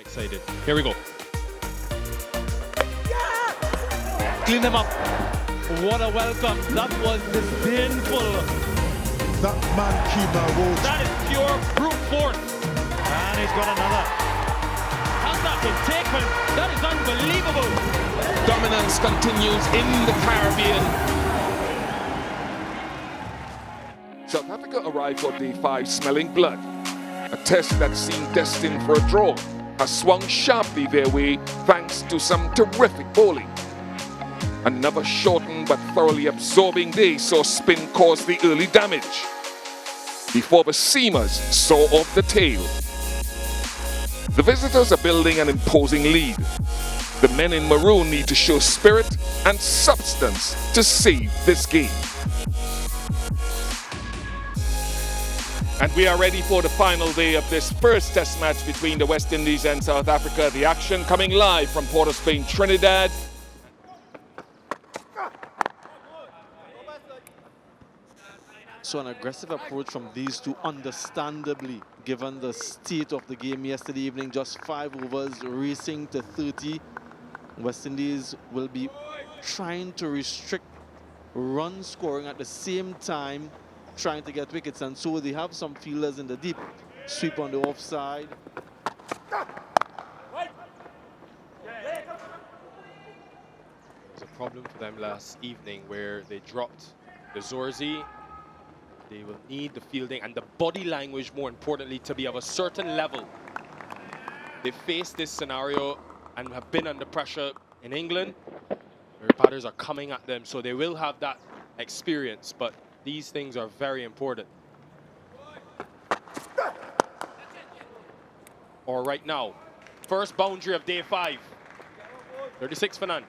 Excited. Here we go. Clean them up. What a welcome. That was disdainful. That man keep that road. That is pure brute force. And he's got another. How's that been taken? That is unbelievable. Dominance continues in the Caribbean. South Africa arrived for day 5 smelling blood. A test that seemed destined for a draw has swung sharply their way thanks to some terrific bowling. Another shortened but thoroughly absorbing day saw spin cause the early damage before the seamers saw off the tail. The visitors are building an imposing lead. The men in maroon need to show spirit and substance to save this game. And we are ready for the final day of this first test match between the West Indies and South Africa. The action coming live from Port of Spain, Trinidad. So an aggressive approach from these two, understandably, given the state of the game yesterday evening. Just 5 overs, racing to 30. West Indies will be trying to restrict run scoring at the same time, trying to get wickets, and so they have some fielders in the deep. Sweep on the offside. There's a problem for them last evening where they dropped the Zorzi. They will need the fielding and the body language, more importantly, to be of a certain level. They faced this scenario and have been under pressure in England, where batters are coming at them, so they will have that experience, but these things are very important. Or right now, first boundary of day 5. 36 for none.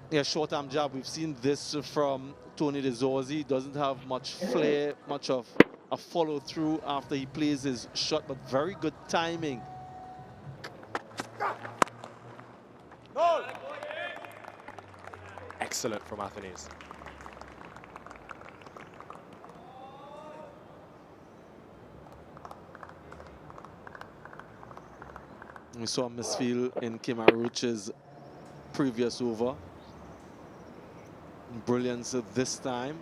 Yeah, short arm jab. We've seen this from Tony De Zorzi. Doesn't have much flair, much of a follow through after he plays his shot, but very good timing. Excellent from Athanaze. We saw a misfield in Kimaruch's previous over. Brilliance this time.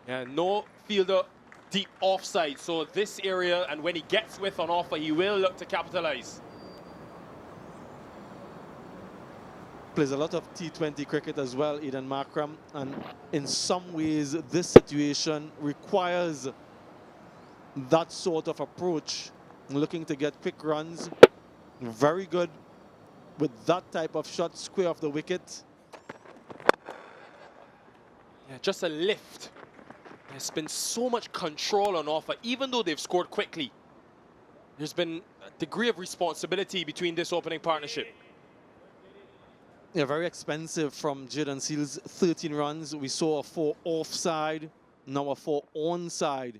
Yeah, no fielder deep offside, so this area, and when he gets width on offer, he will look to capitalize. Plays a lot of T20 cricket as well, Eden Markram, and in some ways this situation requires that sort of approach, looking to get quick runs. Very good with that type of shot, square off the wicket. Yeah, just a lift. There's been so much control on offer, even though they've scored quickly. There's been a degree of responsibility between this opening partnership. Yeah, very expensive from Jaden Seals, 13 runs. We saw a 4 offside, now a 4 onside.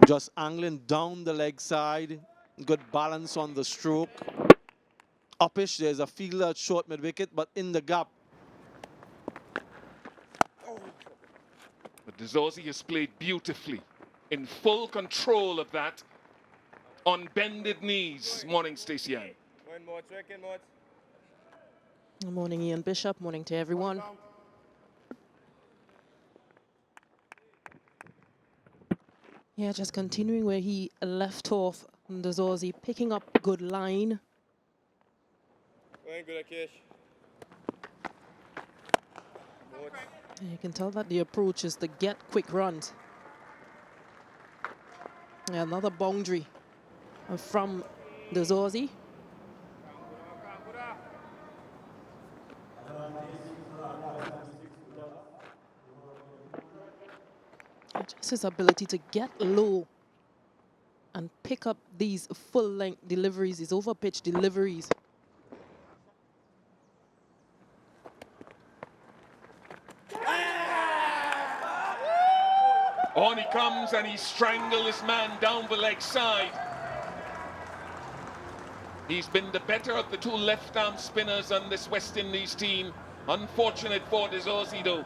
Just angling down the leg side. Good balance on the stroke. Uppish, there's a fielder at short mid-wicket, but in the gap. But De Zorzi has played beautifully, in full control of that, on bended knees. Morning, Stacey Ann. Good morning, Ian Bishop. Morning to everyone. Yeah, just continuing where he left off. De Zorzi picking up good line. And you can tell that the approach is to get quick runs. Yeah, another boundary from De Zorzi. Just his ability to get low and pick up these full-length deliveries, these over-pitch deliveries. On he comes and he strangles this man down the leg side. He's been the better of the two left-arm spinners on this West Indies team. Unfortunate for the Aussie though.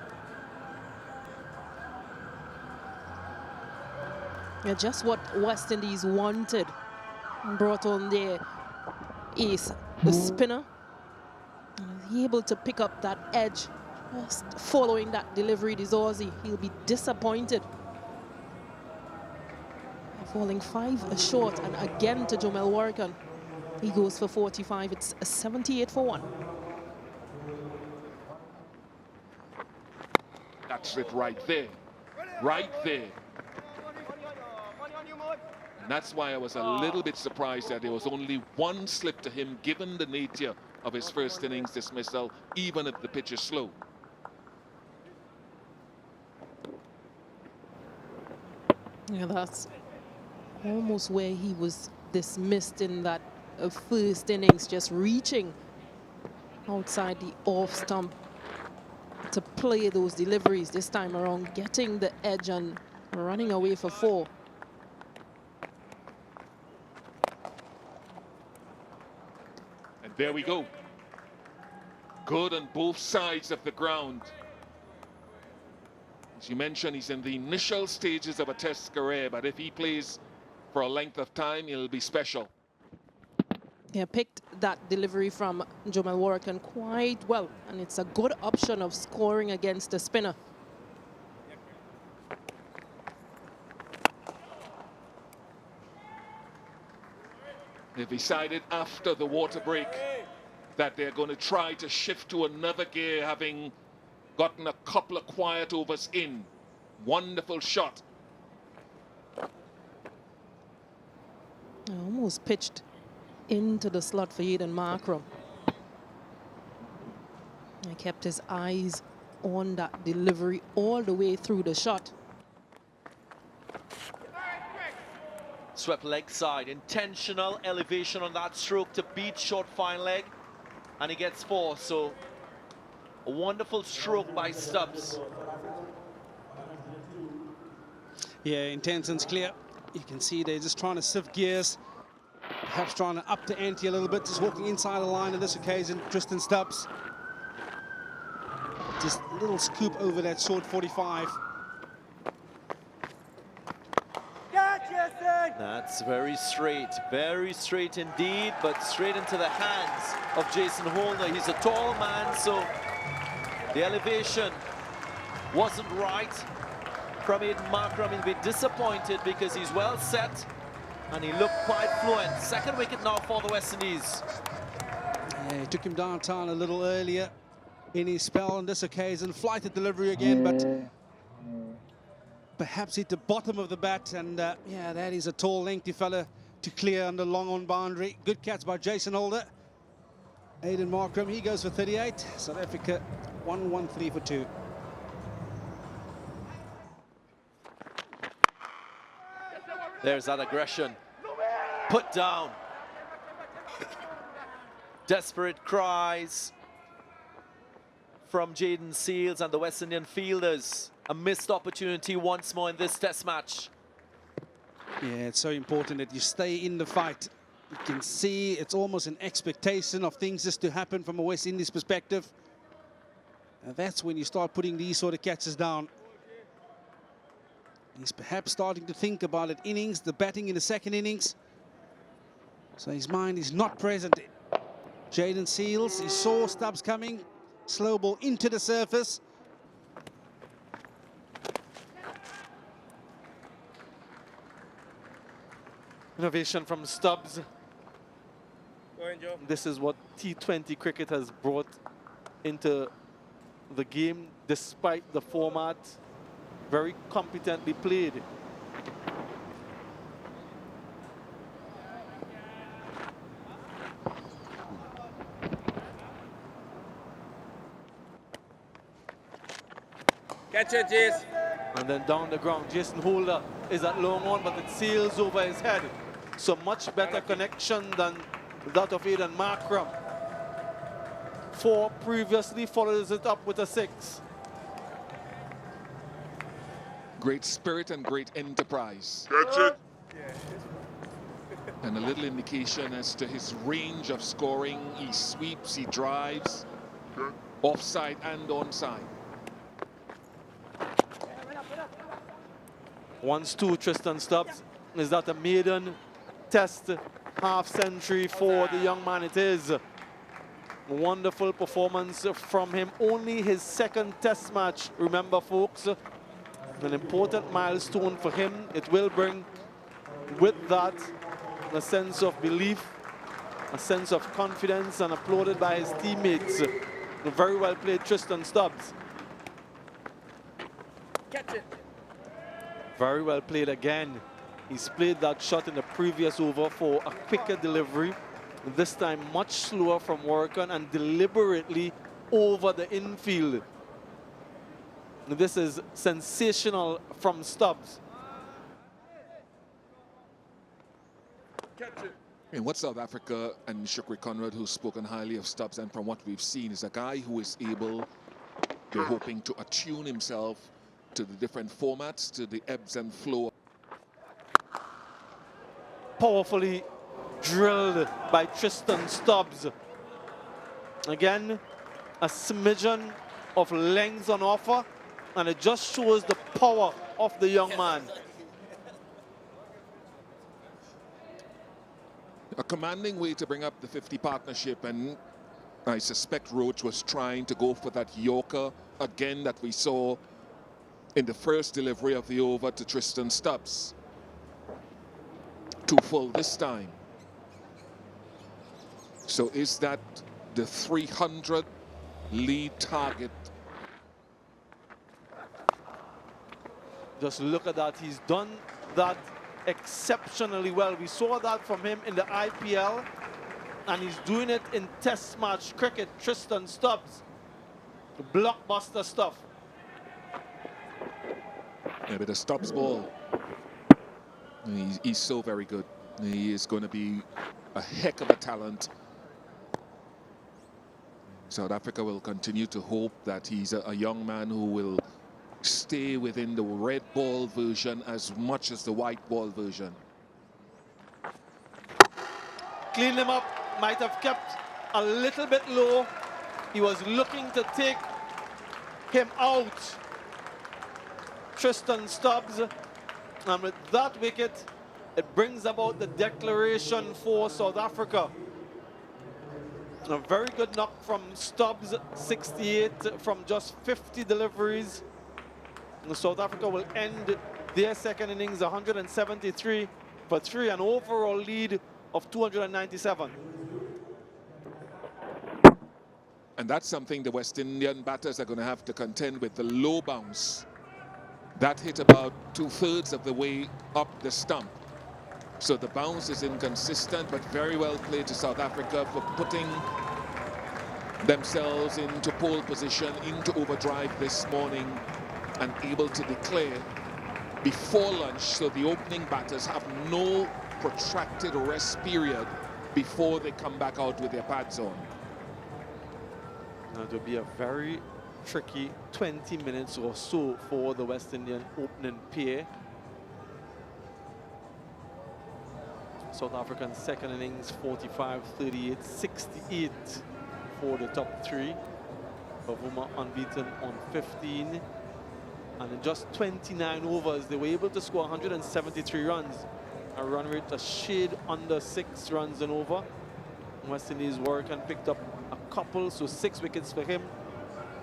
Yeah, just what West Indies wanted. Brought on their ace, the spinner. He able to pick up that edge. Just following that delivery, this Aussie, he'll be disappointed. Falling 5 short, and again to Jomel Warrican. He goes for 45. It's a 78 for 1. That's it right there. Right there. And that's why I was a little bit surprised that there was only one slip to him, given the nature of his first innings dismissal, even if the pitch is slow. Yeah, that's almost where he was dismissed in that first innings, just reaching outside the off stump to play those deliveries. This time around, getting the edge and running away for 4. And there we go. Good on both sides of the ground. As you mentioned, he's in the initial stages of a Test career, but if he plays for a length of time, it'll be special. Yeah, picked that delivery from Jomel Warrican quite well, and it's a good option of scoring against the spinner. They've decided after the water break that they're going to try to shift to another gear, having gotten a couple of quiet overs in. Wonderful shot. Almost pitched into the slot for Aiden Markram. He kept his eyes on that delivery all the way through the shot. Swept leg side, intentional elevation on that stroke to beat short fine leg, and he gets 4. So a wonderful stroke by Stubbs. Yeah, intention's clear. You can see they're just trying to sift gears, perhaps trying to up the ante a little bit, just walking inside the line on this occasion. Tristan Stubbs, just a little scoop over that short 45. That's very straight indeed, but straight into the hands of Jason Holder. He's a tall man, so the elevation wasn't right from Aiden Markram. He'll be disappointed because he's well set and he looked quite fluent. Second wicket now for the West Indies. Yeah, he took him downtown a little earlier in his spell on this occasion. Flighted delivery again, but perhaps hit the bottom of the bat, and yeah, that is a tall, lengthy fella to clear on the long on boundary. Good catch by Jason Holder. Aiden Markram, he goes for 38. South Africa 1-1-3 for 2. There's that aggression. Put down. Desperate cries from Jaden Seals and the West Indian fielders. A missed opportunity once more in this Test match. Yeah, it's so important that you stay in the fight. You can see it's almost an expectation of things just to happen from a West Indies perspective. And that's when you start putting these sort of catches down. He's perhaps starting to think about it. Innings, the batting in the second innings. So his mind is not present. Jaden Seals, he saw Stubbs coming. Slow ball into the surface. Innovation from Stubbs. This is what T20 cricket has brought into the game, despite the format. Very competently played. Catch it, Jace. And then down the ground, Jason Holder is at long on, but it sails over his head. So much better connection than that of Aiden Markram. 4 previously, follows it up with a 6. Great spirit and great enterprise. And a little indication as to his range of scoring. He sweeps, he drives, offside and onside. Once two, Tristan Stubbs. Is that a maiden test half century for the young man? It is. Wonderful performance from him. Only his second test match, remember folks. An important milestone for him. It will bring with that a sense of belief, a sense of confidence, and applauded by his teammates. Very well played, Tristan Stubbs. Catch it. Very well played again. He's played that shot in the previous over for a quicker delivery. This time much slower from Workan and deliberately over the infield. This is sensational from Stubbs. Catch it. And what South Africa and Shukri Conrad, who's spoken highly of Stubbs, and from what we've seen, is a guy who is able, they're hoping to attune himself to the different formats, to the ebbs and flow. Powerfully drilled by Tristan Stubbs. Again, a smidgen of length on offer, and it just shows the power of the young man. A commanding way to bring up the 50 partnership, and I suspect Roach was trying to go for that Yorker again that we saw in the first delivery of the over to Tristan Stubbs. Too full this time. So is that the 300 lead target? Just look at that. He's done that exceptionally well. We saw that from him in the IPL, and he's doing it in test match cricket. Tristan Stubbs, blockbuster stuff. Yeah, but the Stubbs ball, he's so very good. He is going to be a heck of a talent. South Africa will continue to hope that he's a young man who will stay within the red ball version as much as the white ball version. Cleaned him up, might have kept a little bit low. He was looking to take him out. Tristan Stubbs, and with that wicket, it brings about the declaration for South Africa. A very good knock from Stubbs, 68 from just 50 deliveries. South Africa will end their second innings 173 for 3, an overall lead of 297. And that's something the West Indian batters are going to have to contend with, the low bounce. That hit about 2/3 of the way up the stump. So the bounce is inconsistent, but very well played to South Africa for putting themselves into pole position, into overdrive this morning, and able to declare before lunch, so the opening batters have no protracted rest period before they come back out with their pads on. Now it will be a very tricky 20 minutes or so for the West Indian opening pair. South African second innings 45, 38, 68 for the top three. Bavuma unbeaten on 15. And in just 29 overs, they were able to score 173 runs. A run rate a shade under 6 runs and over. West Indies work and picked up a couple, so 6 wickets for him.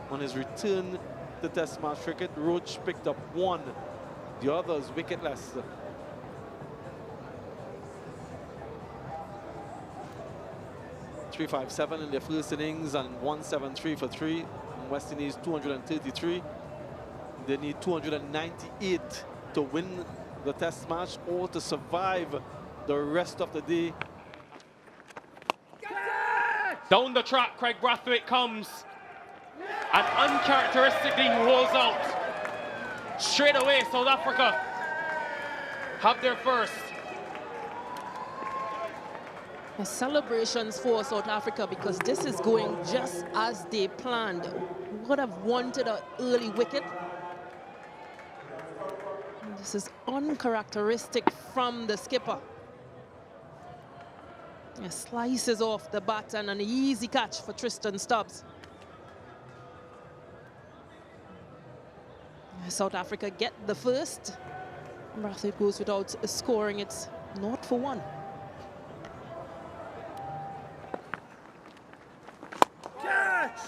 On his return to Test match cricket, Roach picked up 1. The others wicketless. .357 in their first innings and 173 for 3. West Indies 233. They need 298 to win the Test match or to survive the rest of the day. Down the track, Craig Brathwaite comes. And uncharacteristically, he holds out. Straight away, South Africa have their first. The celebrations for South Africa, because this is going just as they planned. Would have wanted an early wicket. This is uncharacteristic from the skipper. Slices off the bat and an easy catch for Tristan Stubbs. South Africa get the first. Brathwaite goes without scoring. It's 0-1. Catch!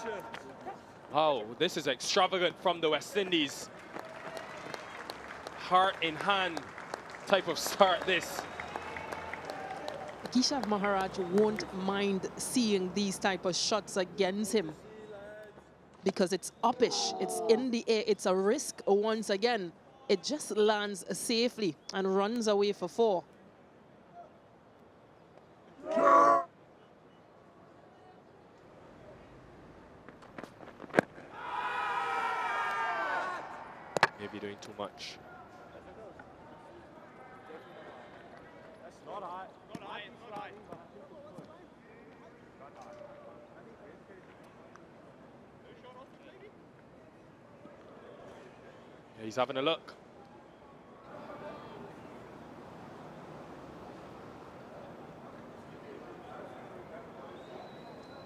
Wow, this is extravagant from the West Indies. Heart in hand type of start this. Keshav Maharaj won't mind seeing these type of shots against him because it's uppish, it's in the air, it's a risk once again. It just lands safely and runs away for 4. Maybe doing too much. Yeah, he's having a look.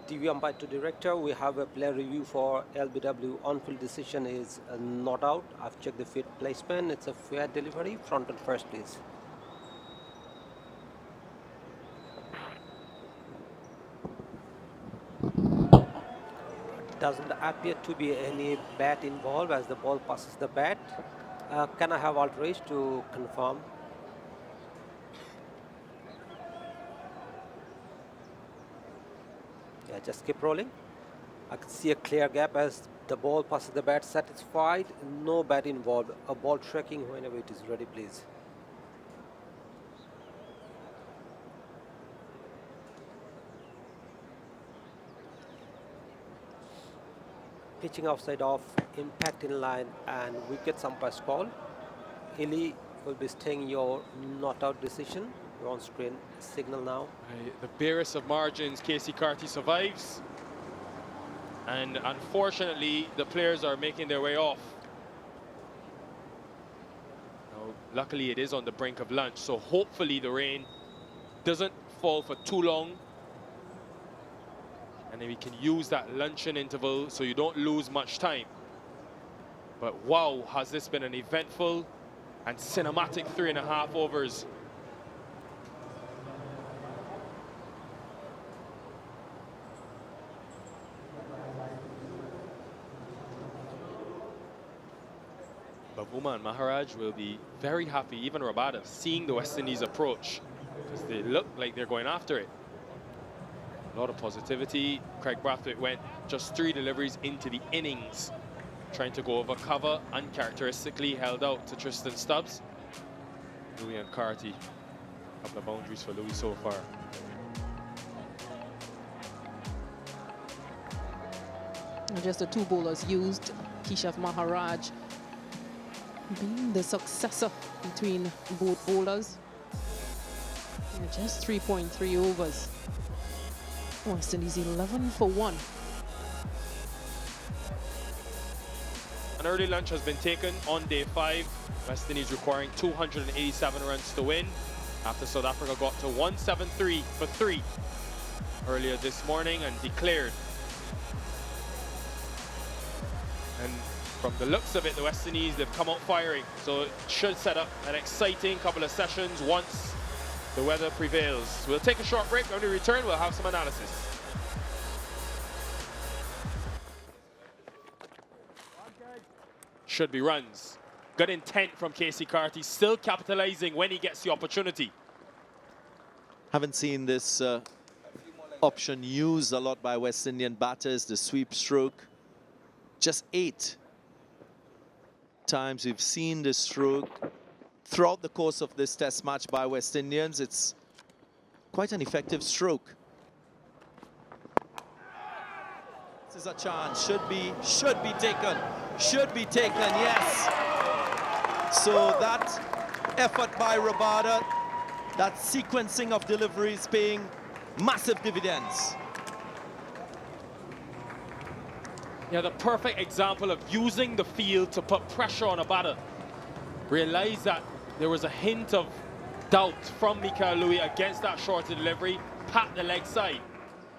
TV umpire to director, we have a player review for LBW. On-field decision is not out. I've checked the field placement. It's a fair delivery. Front and first, please. Doesn't appear to be any bat involved as the ball passes the bat. Can I have Alterage to confirm? Yeah, just keep rolling. I can see a clear gap as the ball passes the bat. Satisfied, no bat involved. A ball tracking whenever it is ready, please. Pitching outside off, impact in line, and wicket umpire's call. Illy will be staying your not out decision. You're on screen signal now. The barest of margins, Casey Carty survives. And unfortunately, the players are making their way off. Now, luckily, it is on the brink of lunch, so hopefully the rain doesn't fall for too long. And then we can use that luncheon interval so you don't lose much time. But wow, has this been an eventful and cinematic 3.5 overs. Bavuma and Maharaj will be very happy, even Rabada, seeing the West Indies approach, because they look like they're going after it. A lot of positivity. Craig Brathwaite went just 3 deliveries into the innings, trying to go over cover, uncharacteristically held out to Tristan Stubbs. Louis and Carty, a couple of boundaries for Louis so far. And just the 2 bowlers used. Keshav Maharaj being the successor between both bowlers. And just 3.3 overs. West Indies 11 for 1. An early lunch has been taken on day 5. West Indies requiring 287 runs to win after South Africa got to 173 for 3 earlier this morning and declared. And from the looks of it, the West Indies, they've come out firing. So it should set up an exciting couple of sessions once the weather prevails. We'll take a short break. When we return, we'll have some analysis. Should be runs. Good intent from Casey Carty, still capitalizing when he gets the opportunity. Haven't seen this option used a lot by West Indian batters, the sweep stroke. Just 8 times we've seen this stroke throughout the course of this test match by West Indians. It's quite an effective stroke. This is a chance, should be taken, yes. So that effort by Rabada, that sequencing of deliveries paying massive dividends. Yeah, the perfect example of using the field to put pressure on a batter. Realize that there was a hint of doubt from Mikael Louis against that shorter delivery. pat the leg side.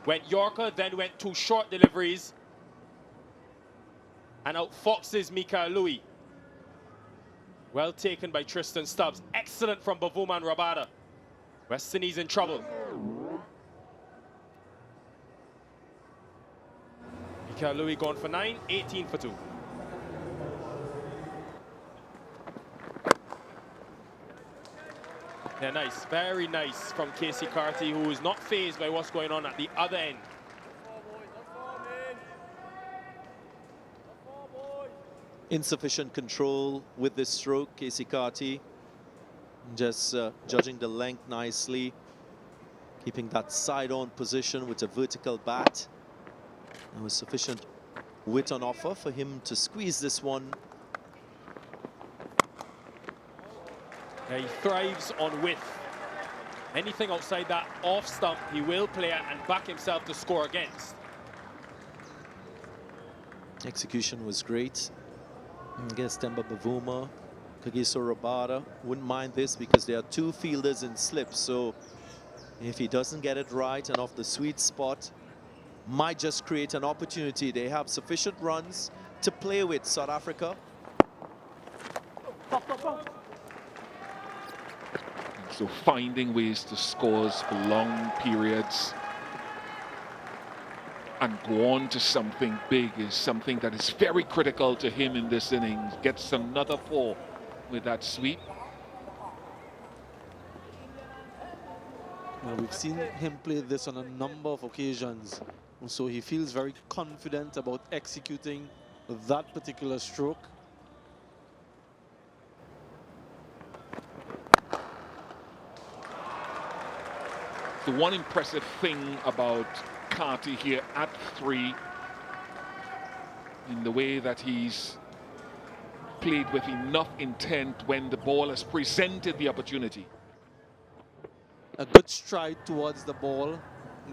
Went Yorker, then went 2 short deliveries. And outfoxes Mikael Louis. Well taken by Tristan Stubbs. Excellent from Bavuma and Rabada. West Indies in trouble. Mikael Louis going for 9, 18 for 2. Yeah, nice, very nice from Casey Carty, who is not fazed by what's going on at the other end. Insufficient control with this stroke, Casey Carty. Just judging the length nicely. Keeping that side-on position with a vertical bat. There was sufficient width on offer for him to squeeze this one. Yeah, he thrives on width. Anything outside that off stump, he will play it and back himself to score against. Execution was great. Against Temba Bavuma, Kagiso Rabada wouldn't mind this because there are 2 fielders in slip. So if he doesn't get it right and off the sweet spot, might just create an opportunity. They have sufficient runs to play with, South Africa. So finding ways to scores for long periods and go on to something big is something that is very critical to him in this innings. Gets another 4 with that sweep. Well, we've seen him play this on a number of occasions, so he feels very confident about executing that particular stroke. The one impressive thing about Carty here at 3, in the way that he's played with enough intent when the ball has presented the opportunity. A good stride towards the ball,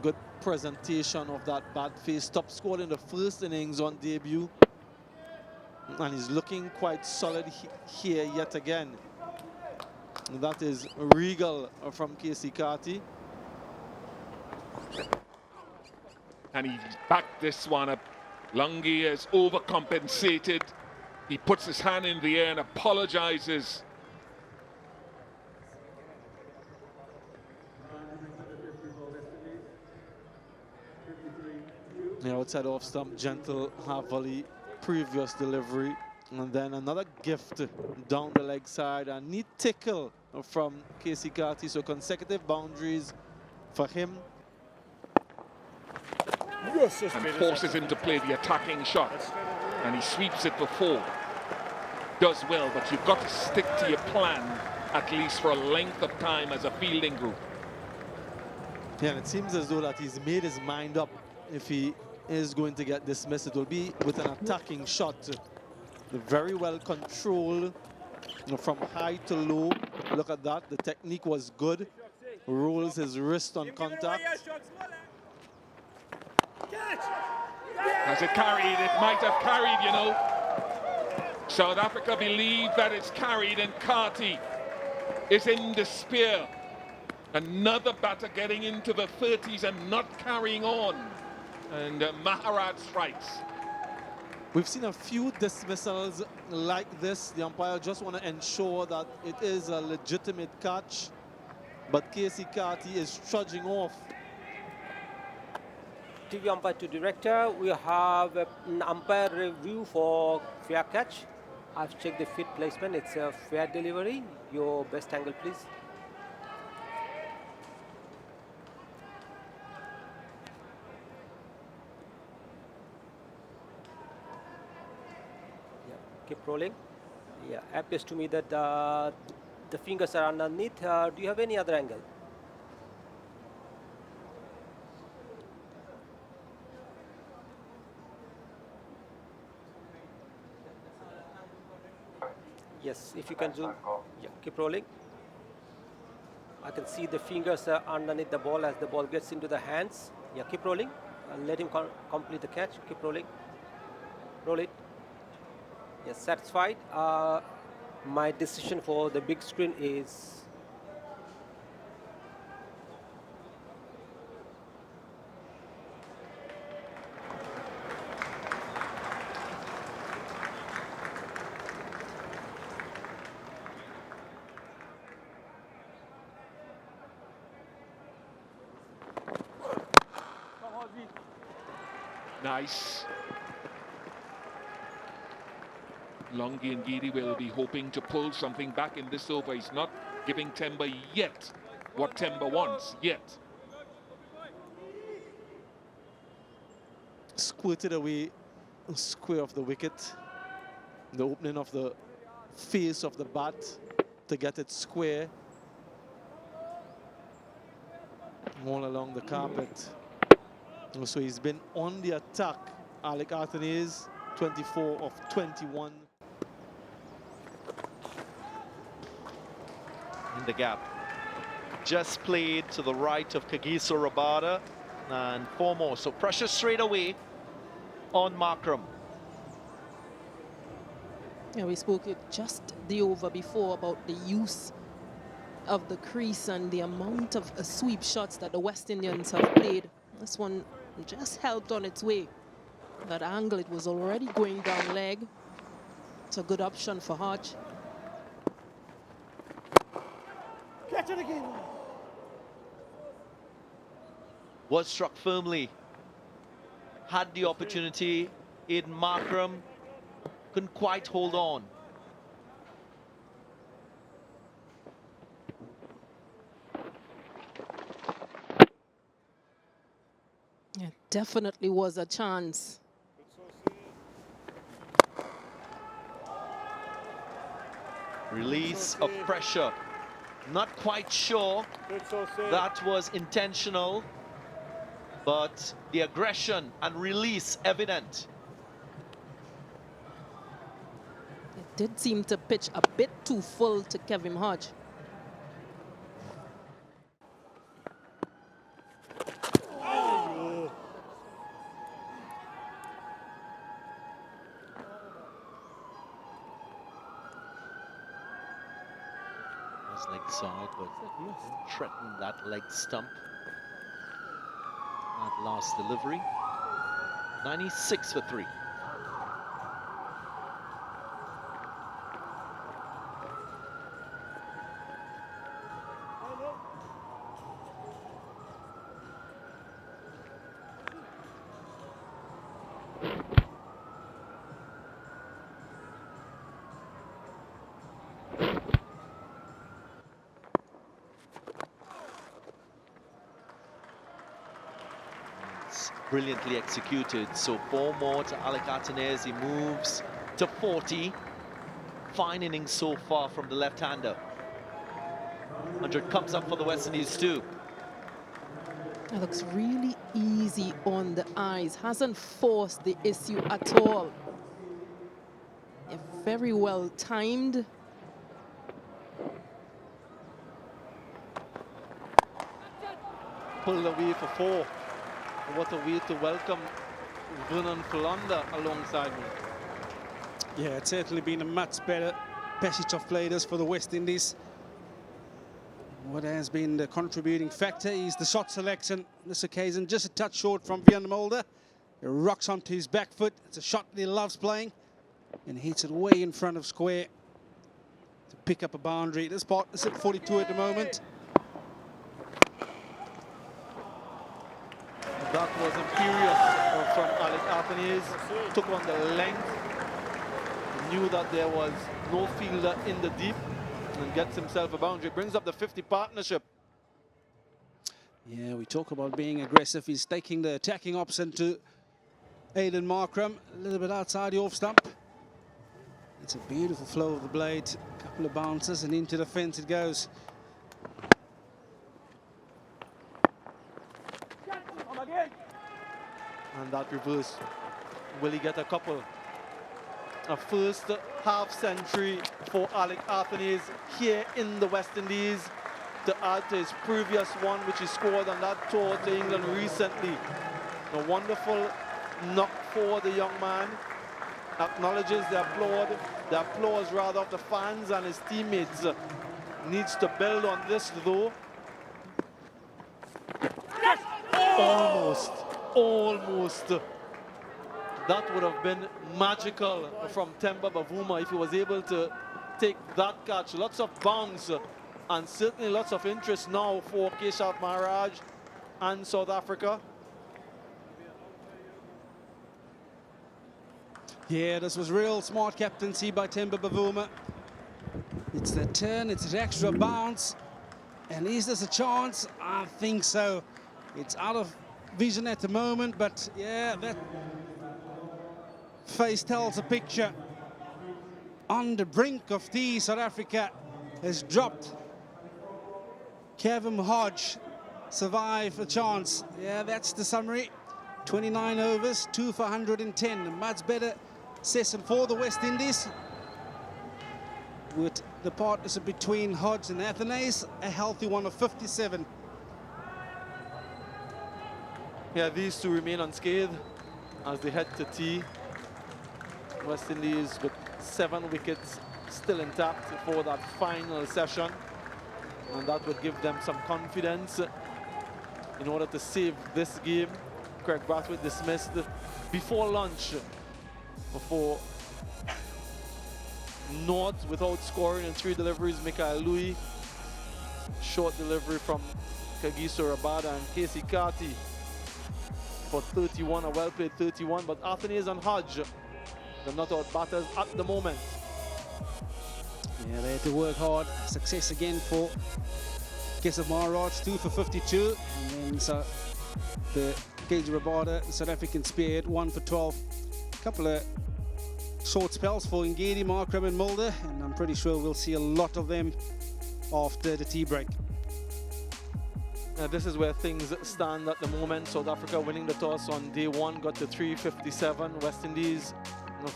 good presentation of that bat face. Top scored in the first innings on debut, and he's looking quite solid here yet again. That is regal from Casey Carty. And he's backed this one up. Lungi has overcompensated. He puts his hand in the air and apologizes. The outside off stump, gentle half volley, previous delivery, and then another gift down the leg side. A neat tickle from Casey Carty, so consecutive boundaries for him. And forces him to play the attacking shot. And he sweeps it for 4. Does well, but you've got to stick to your plan, at least for a length of time as a fielding group. Yeah, and it seems as though that he's made his mind up. If he is going to get dismissed, it will be with an attacking shot. Very well controlled from high to low. Look at that, the technique was good. Rolls his wrist on contact. Has it carried? It might have carried, you know. South Africa believe that it's carried, and Carty is in despair. Another batter getting into the 30s and not carrying on. And Maharaj strikes. We've seen a few dismissals like this. The umpire just want to ensure that it is a legitimate catch. But Casey Carty is trudging off. TV umpire to director, we have an umpire review for fair catch. I've checked the fit placement, it's a fair delivery. Your best angle, please. Yeah, keep rolling. Yeah, appears to me that the fingers are underneath. Do you have any other angle? Yes, if you can zoom. Yeah, keep rolling. I can see the fingers are underneath the ball as the ball gets into the hands. Yeah, keep rolling. Let him complete the catch. Keep rolling. Roll it. Yes, satisfied. My decision for the big screen is Nice. Longi and Giri will be hoping to pull something back in this over. He's not giving Temba yet what Temba wants, yet. Squirted away, square of the wicket. The opening of the face of the bat to get it square. All along the carpet. So he's been on the attack. Alec Athanaze, 24 of 21. In the gap. Just played to the right of Kagiso Rabada and 4 more. So pressure straight away on Markram. Yeah, we spoke just the over before about the use of the crease and the amount of sweep shots that the West Indians have played. This one just helped on its way. That angle, it was already going down leg. It's a good option for Hodge. Catch it again. Was struck firmly. Had the opportunity. Aiden Markram couldn't quite hold on. It definitely was a chance. Release of pressure. Not quite sure that was intentional, but the aggression and release evident. It did seem to pitch a bit too full to Kevin Hodge. Leg side, but threatened that leg stump. That last delivery. 96 for 3. Brilliantly executed. So 4 more to Alec Athanaze. He moves to 40. Fine innings so far from the left-hander. 100 comes up for the West Indies too. It looks really easy on the eyes. Hasn't forced the issue at all. Yeah, very well timed. Pulled away for 4. What a way to welcome Vernon Philander alongside me. Yeah, it's certainly been a much better passage of players for the West Indies. What has been the contributing factor is the shot selection. On this occasion, just a touch short from Van Mulder. He rocks onto his back foot. It's a shot that he loves playing and hits it way in front of square to pick up a boundary. This spot is at 42 at the moment. That was imperious from Alec Athanaze. Took on the length. Knew that there was no fielder in the deep and gets himself a boundary. Brings up the 50 partnership. Yeah, we talk about being aggressive. He's taking the attacking option to Aiden Markram. A little bit outside the off stump. It's a beautiful flow of the blade. A couple of bounces and into the fence it goes. And that reverse. Will he get a couple? A first half century for Alec Athanaze here in the West Indies to add to his previous one, which he scored on that tour to England recently. A wonderful knock for the young man. Acknowledges the applause rather of the fans and his teammates. Needs to build on this though. Almost. That would have been magical from Temba Bavuma if he was able to take that catch. Lots of bounce and certainly lots of interest now for Keshav Maharaj and South Africa. Yeah, this was real smart captaincy by Temba Bavuma. It's the turn, it's the extra bounce. And is this a chance? I think so. It's out of vision at the moment, but yeah, that face tells a picture. On the brink of tea, South Africa has dropped. Kevin Hodge survive a chance. Yeah, that's the summary. 29 overs, 2 for 110. A much better session for the West Indies. With the partnership between Hodge and Athanaze, a healthy one of 57. Yeah, these two remain unscathed as they head to tea. West Indies with 7 wickets still intact for that final session. And that would give them some confidence in order to save this game. Craig Brathwaite dismissed before lunch for North without scoring in 3 deliveries. Mikael Louis, short delivery from Kagiso Rabada and Casey Carty for 31, a well-played 31. But Athanaze and Hodge, the not-out batters at the moment. Yeah, they had to work hard. Success again for Keshav Maharaj, 2 for 52. And then so the Gage Rabada, the South African spearhead, 1 for 12. A couple of short spells for Ngedi, Markram and Mulder, and I'm pretty sure we'll see a lot of them after the tea break. This is where things stand at the moment. South Africa winning the toss on day 1, got to 357. West Indies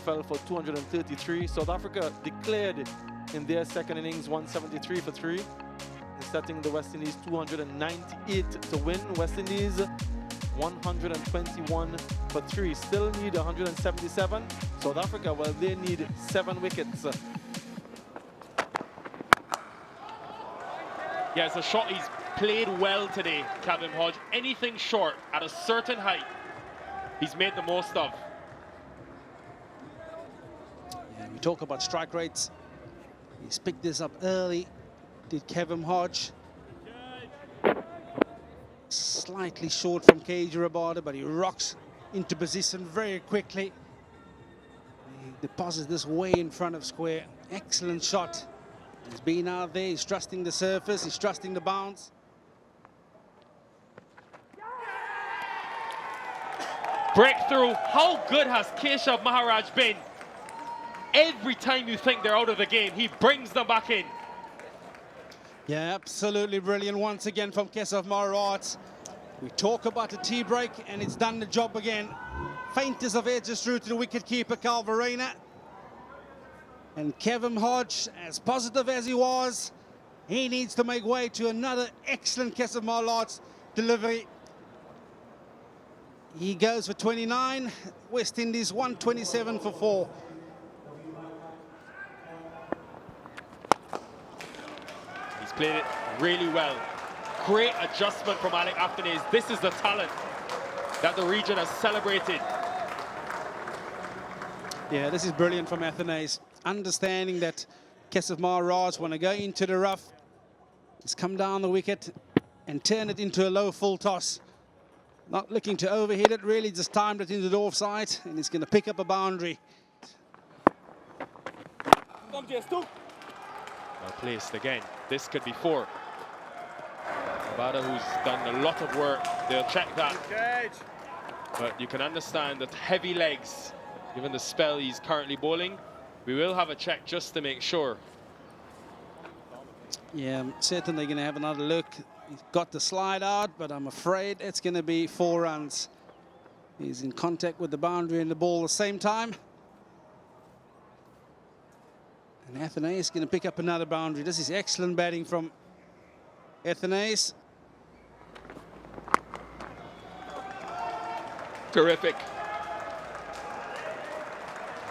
fell for 233. South Africa declared in their second innings 173 for 3, setting the West Indies 298 to win. West Indies 121 for 3, still need 177. South Africa, well, they need 7 wickets. Yeah, it's a shot he's played well today, Kevin Hodge. Anything short at a certain height, he's made the most of. Yeah, we talk about strike rates. He's picked this up early, did Kevin Hodge. Slightly short from KJ Rabada, but he rocks into position very quickly. He deposits this way in front of square. Excellent shot. He's been out there, he's trusting the surface, he's trusting the bounce. Breakthrough. How good has Keshav Maharaj been? Every time you think they're out of the game, he brings them back in. Yeah, absolutely brilliant once again from Keshav Maharaj. We talk about the tea break and it's done the job again. Faintest of edges through to the wicketkeeper, Carl Verreynne. And Kevin Hodge, as positive as he was, he needs to make way to another excellent Keshav Maharaj delivery. He goes for 29, West Indies 127 for 4. He's played it really well. Great adjustment from Alec Athanaze. This is the talent that the region has celebrated. Yeah, this is brilliant from Athanaze. Understanding that Keshav Maharaj want to go into the rough. He's come down the wicket and turn it into a low full toss. Not looking to overhit it, really just timed it into the offside, and he's going to pick up a boundary. Well placed again. This could be 4. Rabada, who's done a lot of work, they'll check that. But you can understand that heavy legs, given the spell he's currently bowling. We will have a check just to make sure. Yeah, I'm certainly going to have another look. He's got the slide out, but I'm afraid it's going to be 4 runs. He's in contact with the boundary and the ball at the same time. And Athanaze is going to pick up another boundary. This is excellent batting from Athanaze. Terrific.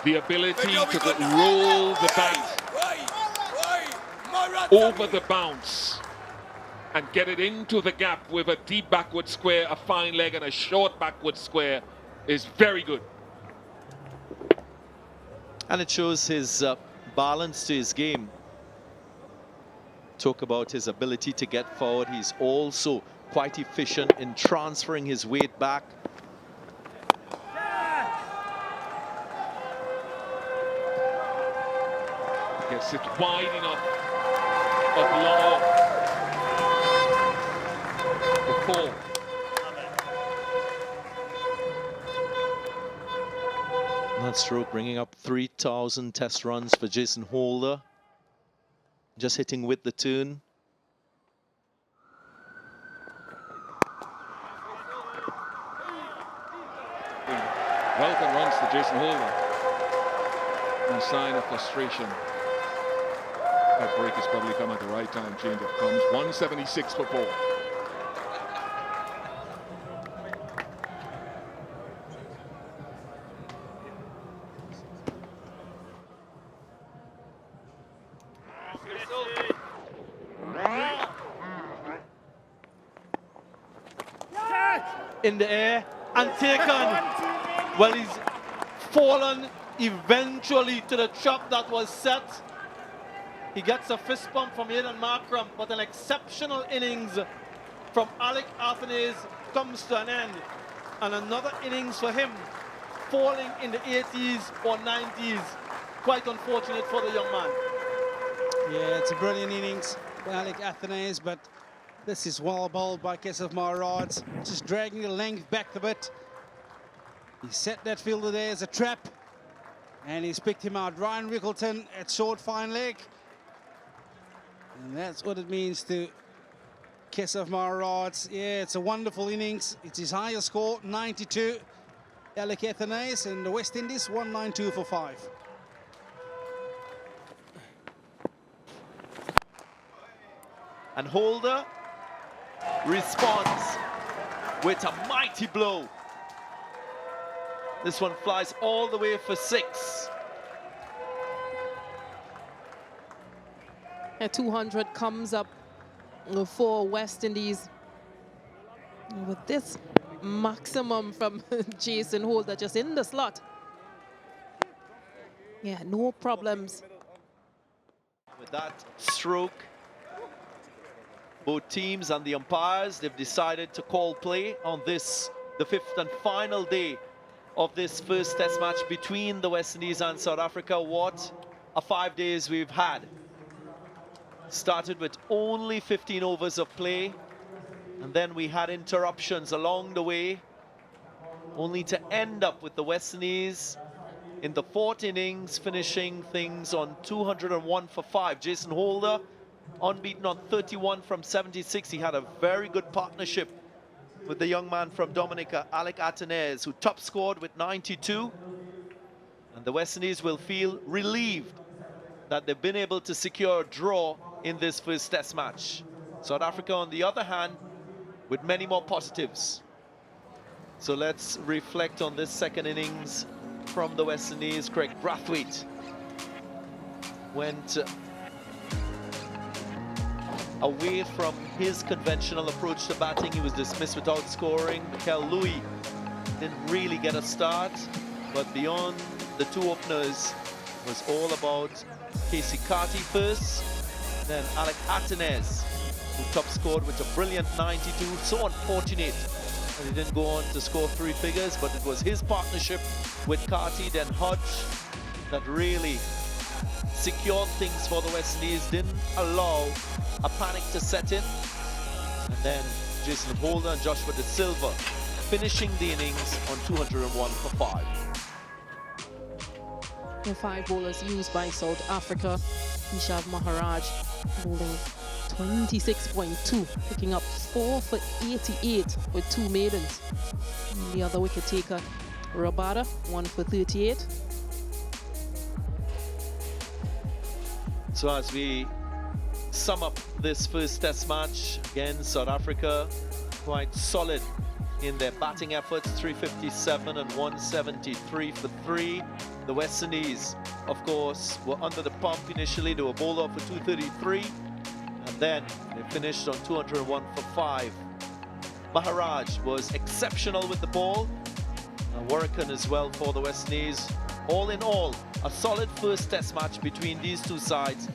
The ability to roll the bat over the bounce and get it into the gap with a deep backward square, a fine leg and a short backward square is very good. And it shows his balance to his game. Talk about his ability to get forward. He's also quite efficient in transferring his weight back. Yes, it's wide enough of long off. The 4. That stroke bringing up 3,000 test runs for Jason Holder. Just hitting with the turn. Welcome runs to Jason Holder. And a sign of frustration. That break has probably come at the right time. Change up comes. 176 for 4. In the air and taken. Well, he's fallen eventually to the trap that was set. He gets a fist bump from Aidan Markram, but an exceptional innings from Alec Athanaze comes to an end. And another innings for him, falling in the 80s or 90s. Quite unfortunate for the young man. Yeah, it's a brilliant innings by Alec Athanaze, but this is well bowled by Keshav Maharaj, just dragging the length back a bit. He set that fielder there as a trap, and he's picked him out. Ryan Rickleton at short fine leg. And that's what it means to Keshav Maharaj. Yeah, it's a wonderful innings. It's his highest score, 92. Alec Athanaze and the West Indies, 192 for 5. And Holder responds with a mighty blow. This one flies all the way for 6. A 200 comes up for West Indies. With this maximum from Jason Holder just in the slot. Yeah, no problems. With that stroke, both teams and the umpires, they've decided to call play on this, the 5th and final day of this first test match between the West Indies and South Africa. What a 5 days we've had. Started with only 15 overs of play, and then we had interruptions along the way, only to end up with the West Indies in the 4th innings, finishing things on 201 for 5. Jason Holder unbeaten on 31 from 76. He had a very good partnership with the young man from Dominica, Alec Athanaze, who top scored with 92. And the West Indies will feel relieved that they've been able to secure a draw in this first test match. South Africa, on the other hand, with many more positives. So let's reflect on this second innings from the West Indies. Craig Brathwaite went away from his conventional approach to batting. He was dismissed without scoring. Mikel Louis didn't really get a start, but beyond the two openers, it was all about Casey Carty first, then Alec Athanaze, who top scored with a brilliant 92. So unfortunate that he didn't go on to score 3 figures, but it was his partnership with Carty, then Hodge, that really secured things for the West Indies, didn't allow a panic to set in. And then Jason Holder and Joshua De Silva finishing the innings on 201 for 5. The 5 bowlers used by South Africa. Keshav Maharaj bowling 26.2, picking up 4 for 88 with 2 maidens. And the other wicket taker, Rabada, 1 for 38. So as we sum up this first test match, again, South Africa quite solid in their batting efforts, 357 and 173 for 3. The West Indies, of course, were under the pump initially. They were bowled off for 233, and then they finished on 201 for 5. Maharaj was exceptional with the ball, and Warrican as well for the West Indies. All in all, a solid first test match between these two sides.